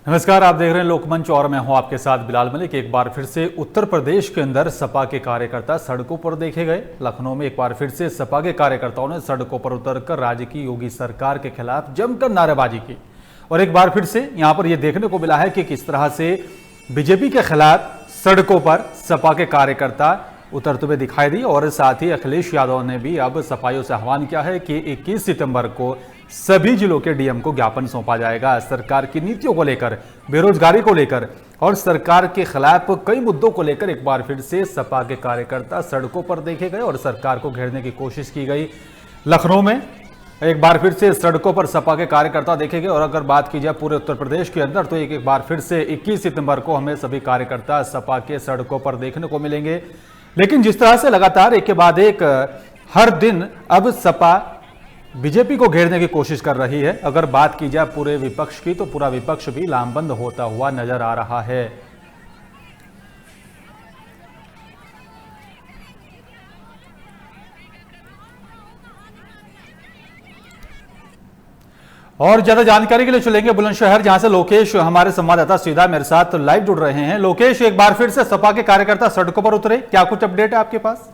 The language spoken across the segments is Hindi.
नमस्कार, आप देख रहे हैं लोकमंच और मैं हूं आपके साथ बिलाल मलिक। एक बार फिर से उत्तर प्रदेश के अंदर सपा के कार्यकर्ता सड़कों पर देखे गए। लखनऊ में एक बार फिर से सपा के कार्यकर्ताओं ने सड़कों पर उतरकर राज्य की योगी सरकार के खिलाफ जमकर नारेबाजी की और एक बार फिर से यहां पर यह देखने को मिला है कि किस तरह से बीजेपी के खिलाफ सड़कों पर सपा के कार्यकर्ता उतरते हुए दिखाई दी। और साथ ही अखिलेश यादव ने भी अब सफाइयों से आह्वान किया है कि 21 सितंबर को सभी जिलों के डीएम को ज्ञापन सौंपा जाएगा। सरकार की नीतियों को लेकर, बेरोजगारी को लेकर और सरकार के खिलाफ कई मुद्दों को लेकर एक बार फिर से सपा के कार्यकर्ता सड़कों पर देखे गए और सरकार को घेरने की कोशिश की गई। लखनऊ में एक बार फिर से सड़कों पर सपा के कार्यकर्ता देखे गए और अगर बात की जाए पूरे उत्तर प्रदेश के अंदर तो एक बार फिर से 21 सितंबर को हमें सभी कार्यकर्ता सपा के सड़कों पर देखने को मिलेंगे। लेकिन जिस तरह से लगातार एक के बाद एक हर दिन अब सपा बीजेपी को घेरने की कोशिश कर रही है, अगर बात की जाए पूरे विपक्ष की तो पूरा विपक्ष भी लामबंद होता हुआ नजर आ रहा है। और ज्यादा जानकारी के लिए चलेंगे बुलंदशहर, जहां से लोकेश हमारे संवाददाता सीधा मेरे साथ लाइव जुड़ रहे हैं। लोकेश, एक बार फिर से सपा के कार्यकर्ता सड़कों पर उतरे, क्या कुछ अपडेट है आपके पास?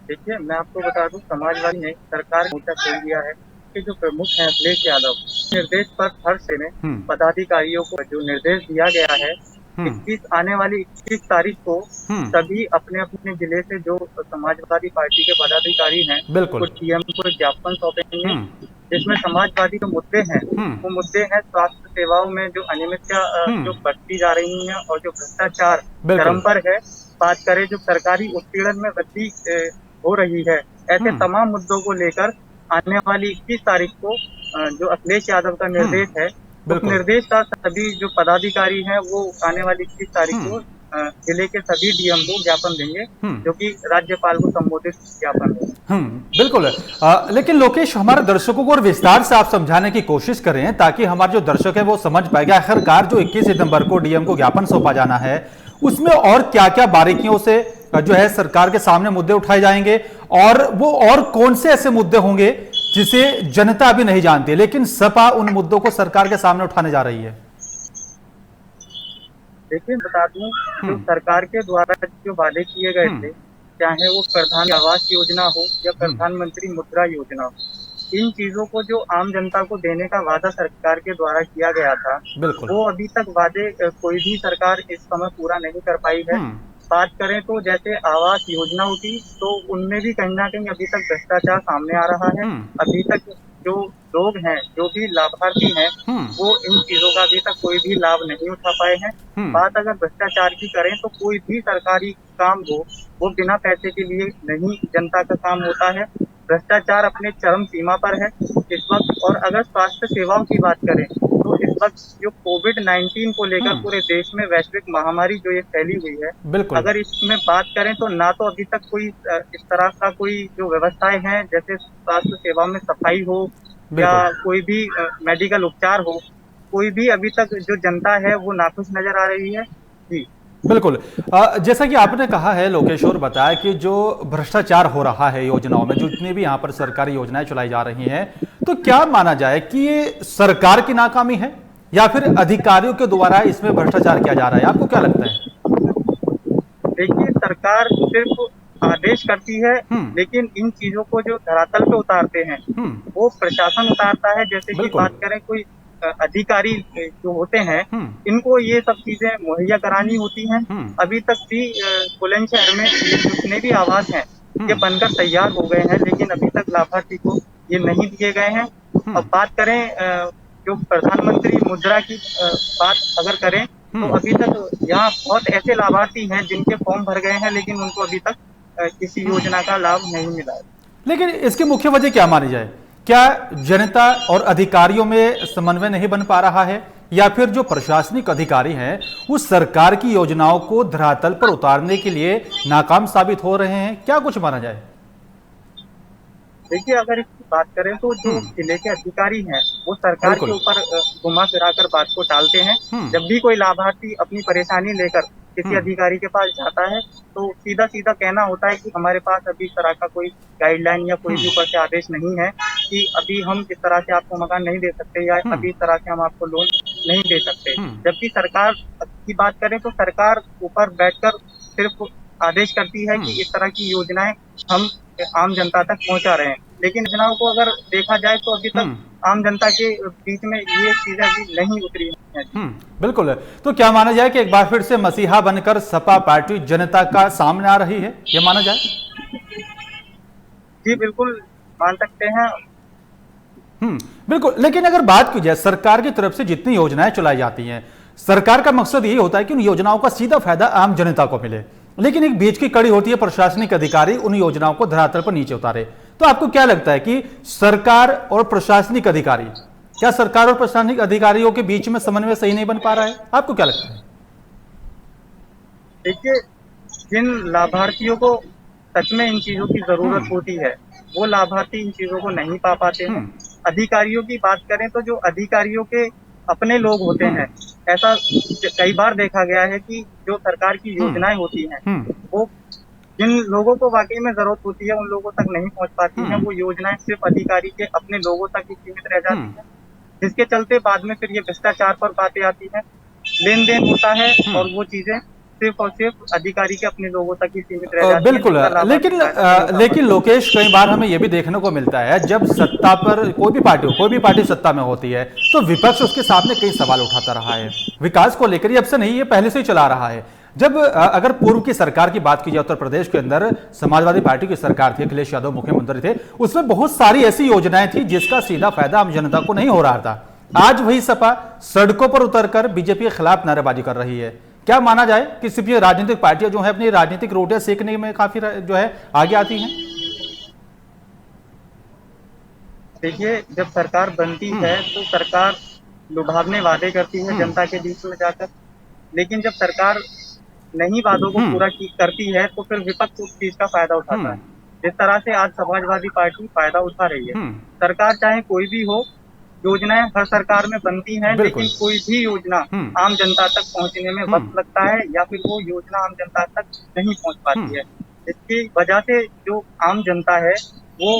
देखिए, मैं आपको बता दूं, समाजवादी ने सरकार ने मोर्चा खोल दिया है कि जो प्रमुख हैं अखिलेश यादव, निर्देश पर हर से ने पदाधिकारियों को जो निर्देश दिया गया है, 21 तारीख को सभी अपने अपने जिले से जो समाजवादी पार्टी के पदाधिकारी हैं वो सीएम को ज्ञापन सौंपेंगे। जिसमें समाजवादी के मुद्दे हैं वो मुद्दे हैं स्वास्थ्य सेवाओं में जो अनियमितता जो बढ़ती जा रही है और जो भ्रष्टाचार चरम पर है। बात करें जो सरकारी उत्पीड़न में वृद्धि हो रही है, ऐसे तमाम मुद्दों को लेकर आने वाली 21 तारीख को जो अखिलेश यादव का निर्देश है, उस निर्देश का सभी जो पदाधिकारी हैं वो आने वाली 21 तारीख को जिले के सभी डीएम को ज्ञापन देंगे, जो कि राज्यपाल को संबोधित ज्ञापन देंगे। बिल्कुल। लेकिन लोकेश, हमारे दर्शकों को और विस्तार से आप समझाने की कोशिश करें ताकि हमारे जो दर्शक है वो समझ पाएगा आखिरकार जो 21 सितंबर को डीएम को ज्ञापन सौंपा जाना है उसमें और क्या क्या बारीकियों से जो है सरकार के सामने मुद्दे उठाए जाएंगे और वो और कौन से ऐसे मुद्दे होंगे जिसे जनता अभी नहीं जानती, लेकिन सपा उन मुद्दों को सरकार के सामने उठाने जा रही है। देखिए, बता दूं, जो सरकार के द्वारा जो वादे किए गए थे, चाहे वो प्रधान आवास योजना हो या प्रधानमंत्री मुद्रा योजना हो, इन चीजों को जो आम जनता को देने का वादा सरकार के द्वारा किया गया था, वो अभी तक वादे कोई भी सरकार इस समय पूरा नहीं कर पाई है। बात करें तो जैसे आवास योजना होती तो उनमें भी कहीं ना कहीं अभी तक भ्रष्टाचार सामने आ रहा है। अभी तक जो लोग हैं, जो भी लाभार्थी हैं, वो इन चीजों का अभी तक कोई भी लाभ नहीं उठा पाए हैं। बात अगर भ्रष्टाचार की करें तो कोई भी सरकारी काम हो वो बिना पैसे के लिए नहीं जनता का काम होता है। भ्रष्टाचार अपने चरम सीमा पर है इस वक्त। और अगर स्वास्थ्य सेवाओं की बात करें तो इस वक्त जो कोविड-19 को लेकर पूरे देश में वैश्विक महामारी जो ये फैली हुई है, अगर इसमें बात करें तो ना तो अभी तक कोई इस तरह का कोई जो व्यवस्थाएं हैं जैसे स्वास्थ्य सेवा में सफाई हो या कोई भी मेडिकल उपचार हो, कोई भी अभी तक जो जनता है वो नाखुश नजर आ रही है। जी बिल्कुल। जैसा कि आपने कहा है लोकेश और बताया कि जो भ्रष्टाचार हो रहा है योजनाओं में, जो जितनी भी यहाँ पर सरकारी योजनाएं चलाई जा रही हैं, तो क्या माना जाए कि ये सरकार की नाकामी है या फिर अधिकारियों के द्वारा इसमें भ्रष्टाचार किया जा रहा है? आपको क्या लगता है? देखिए, सरकार सिर्फ आदेश करती है, लेकिन इन चीजों को जो धरातल पे उतारते हैं वो प्रशासन उतारता है। जैसे कि बात करें कोई अधिकारी जो होते हैं, इनको ये सब चीजें मुहैया करानी होती हैं। अभी तक भी बुलंदशहर में जितने भी आवास हैं ये बनकर तैयार हो गए हैं, लेकिन अभी तक लाभार्थी को ये नहीं दिए गए हैं। अब बात करें जो प्रधानमंत्री मुद्रा की बात अगर करें तो अभी तक यहाँ बहुत ऐसे लाभार्थी हैं जिनके फॉर्म भर गए हैं, लेकिन उनको अभी तक किसी योजना का लाभ नहीं मिला है। लेकिन इसकी मुख्य वजह क्या मानी जाए? क्या जनता और अधिकारियों में समन्वय नहीं बन पा रहा है या फिर जो प्रशासनिक अधिकारी हैं वो सरकार की योजनाओं को धरातल पर उतारने के लिए नाकाम साबित हो रहे हैं? क्या कुछ माना जाए? देखिए, अगर इसकी बात करें तो जो जिले के अधिकारी हैं वो सरकार के ऊपर घुमा फिरा कर बात को टालते हैं। जब भी कोई लाभार्थी अपनी परेशानी लेकर किसी अधिकारी के पास जाता है तो सीधा सीधा कहना होता है कि हमारे पास अभी इस तरह का कोई गाइडलाइन या कोई भी ऊपर से आदेश नहीं है कि अभी हम इस तरह से आपको मकान नहीं दे सकते या अभी इस तरह से हम आपको लोन नहीं दे सकते। जबकि सरकार की बात करें तो सरकार ऊपर बैठकर सिर्फ आदेश करती है कि इस तरह की योजनाएं हम आम जनता तक पहुंचा रहे हैं, लेकिन योजनाओं को अगर देखा जाए तो अभी तक आम जनता के बीच में ये चीजें अभी नहीं उतरी हैं। बिल्कुल। तो क्या माना जाए कि एक बार फिर से मसीहा बनकर सपा पार्टी जनता का सामने आ रही है, ये माना जाए? जी बिल्कुल मान सकते हैं। बिल्कुल। लेकिन अगर बात की जाए सरकार की तरफ से जितनी योजनाएं चलाई जाती हैं, सरकार का मकसद यही होता है कि उन योजनाओं का सीधा फायदा आम जनता को मिले, लेकिन एक बीच की कड़ी होती है प्रशासनिक अधिकारी उन योजनाओं को धरातल पर नीचे उतारे। तो आपको क्या लगता है कि सरकार और प्रशासनिक अधिकारी, क्या सरकार और प्रशासनिक अधिकारियों के बीच में समन्वय सही नहीं बन पा रहा है? आपको क्या लगता है? देखिए, जिन लाभार्थियों को सच में इन चीजों की जरूरत होती है वो लाभार्थी इन चीजों को नहीं पा पाते हैं। अधिकारियों की बात करें तो जो अधिकारियों के अपने लोग होते हैं, ऐसा कई बार देखा गया है कि जो सरकार की योजनाएं होती हैं वो जिन लोगों को वाकई में जरूरत होती है उन लोगों तक नहीं पहुंच पाती हैं। वो योजनाएं सिर्फ अधिकारी के अपने लोगों तक ही सीमित रह जाती हैं, जिसके चलते बाद में फिर ये भ्रष्टाचार पर बातें आती हैं, लेन देन होता है और वो चीजें सिर्फ और सिर्फ अधिकारी के अपने लोगों तक ही सीमित रह जाती हैं। बिल्कुल। लेकिन लोकेश, कई बार हमें यह भी देखने को मिलता है जब सत्ता पर कोई भी पार्टी सत्ता में होती है तो विपक्ष उसके सामने कई सवाल उठाता रहा है विकास को लेकर। ये अब से नहीं, ये पहले से ही चला रहा है। जब अगर पूर्व की सरकार की बात की जाए, उत्तर प्रदेश के अंदर समाजवादी पार्टी की सरकार थी, अखिलेश यादव मुख्यमंत्री थे, उसमें बहुत सारी ऐसी योजनाएं थी जिसका सीधा फायदा आम जनता को नहीं हो रहा था। आज वही सपा सड़कों पर उतरकर बीजेपी के खिलाफ नारेबाजी कर रही है। क्या माना जाए कि सिर्फ ये राजनीतिक पार्टियां जो है अपनी राजनीतिक रोटियां सेकने में काफी जो है आगे आती हैं? देखिए, जब सरकार बनती है तो सरकार लुभावने वादे करती है जनता के बीच में जाकर, लेकिन जब सरकार नहीं वादों को पूरा करती है तो फिर विपक्ष उस चीज का फायदा उठाता है। जिस तरह से आज समाजवादी पार्टी फायदा उठा रही है। सरकार चाहे कोई भी हो, योजनाएं हर सरकार में बनती हैं, लेकिन कोई भी योजना आम जनता तक पहुंचने में वक्त लगता है या फिर वो योजना आम जनता तक नहीं पहुंच पाती है। इसकी वजह से जो आम जनता है वो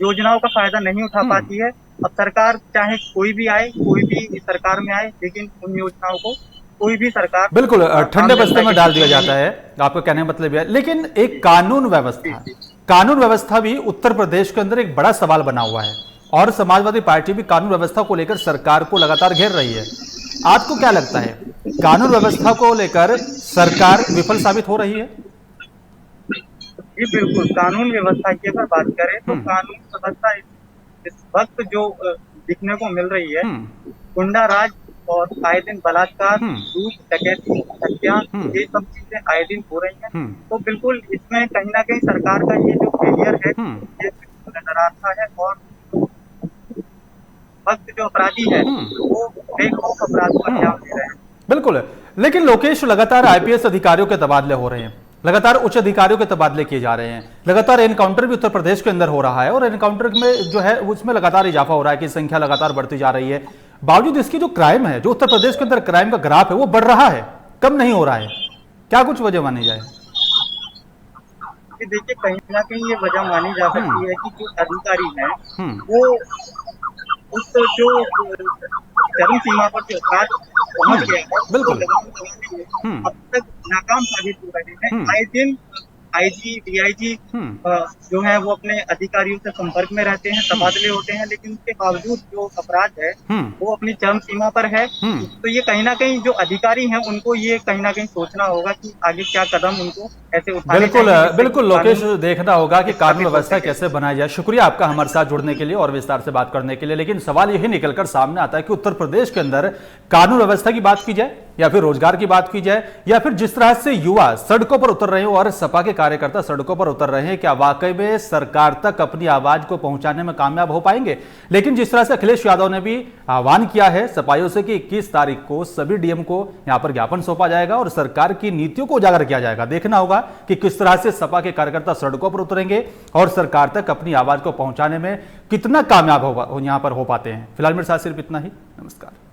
योजनाओं का फायदा नहीं उठा पाती है। अब सरकार चाहे कोई भी आए, कोई भी सरकार में आए, लेकिन उन योजनाओं को कोई भी सरकार बिल्कुल ठंडे बस्ते में डाल दिया जाता है, आपका कहने का मतलब है। लेकिन एक कानून व्यवस्था भी उत्तर प्रदेश के अंदर एक बड़ा सवाल बना हुआ है और समाजवादी पार्टी भी कानून व्यवस्था को लेकर सरकार को लगातार घेर रही है। आपको क्या लगता है, कानून व्यवस्था को लेकर सरकार विफल साबित हो रही है? जी बिल्कुल। कानून व्यवस्था की अगर बात करें तो कानून व्यवस्था इस वक्त जो दिखने को मिल रही है, गुंडा राज और आए दिन बलात्कार, लूट, डकैती, हत्या, ये सब चीजें आए दिन हो रही हैं। तो बिल्कुल इसमें कहीं ना कहीं सरकार का ये जो फेलियर है ये नजर आता है और वक्त जो अपराधी है वो बेखौफ अपराध को अंजाम दे रहे हैं। बिल्कुल। लेकिन लोकेश, लगातार आईपीएस अधिकारियों के तबादले हो रहे हैं, लगातार उच्च अधिकारियों के तबादले किए जा रहे हैं, लगातार एनकाउंटर भी उत्तर प्रदेश के अंदर हो रहा है और एनकाउंटर में जो है उसमें लगातार इजाफा हो रहा है कि संख्या लगातार बढ़ती जा रही है। बावजूद इसकी जो क्राइम है, जो उत्तर प्रदेश के अंदर क्राइम का ग्राफ है वो बढ़ रहा है, कम नहीं हो रहा है। क्या कुछ वजह मानी जाए? देखिए, कहीं ना कहीं ये वजह मानी जा सकती है कि जो अधिकारी हैं वो उस जो चरम सीमा पर जो अपराध पहुंच गया है बिल्कुल अब तक नाकाम साबित हो रहे हैं। आए दिन आईजी, डीआईजी जो है वो अपने अधिकारियों से संपर्क में रहते हैं, तबादले होते हैं, लेकिन उसके बावजूद जो अपराध है वो अपनी चरम सीमा पर है। तो ये कहीं ना कहीं जो अधिकारी हैं उनको ये कहीं ना कहीं सोचना होगा कि आगे क्या कदम उनको ऐसे उठाने चाहिए। बिल्कुल लोकेश, देखना होगा कि कानून व्यवस्था कैसे बनाई जाए। शुक्रिया आपका हमारे साथ जुड़ने के लिए और विस्तार से बात करने के लिए। लेकिन सवाल यही निकलकर सामने आता है कि उत्तर प्रदेश के अंदर कानून व्यवस्था की बात की जाए या फिर रोजगार की बात की जाए या फिर जिस तरह से युवा सड़कों पर उतर रहे हैं और सपा के कार्यकर्ता सड़कों पर उतर रहे हैं, क्या वाकई में सरकार तक अपनी आवाज को पहुंचाने में कामयाब हो पाएंगे? लेकिन जिस तरह से अखिलेश यादव ने भी आह्वान किया है सपाइयों से कि 21 तारीख को सभी डीएम को यहां पर ज्ञापन सौंपा जाएगा और सरकार की नीतियों को उजागर किया जाएगा। देखना होगा कि किस तरह से सपा के कार्यकर्ता सड़कों पर उतरेंगे और सरकार तक अपनी आवाज को पहुंचाने में कितना कामयाब यहां पर हो पाते हैं। फिलहाल मेरे साथ सिर्फ इतना ही। नमस्कार।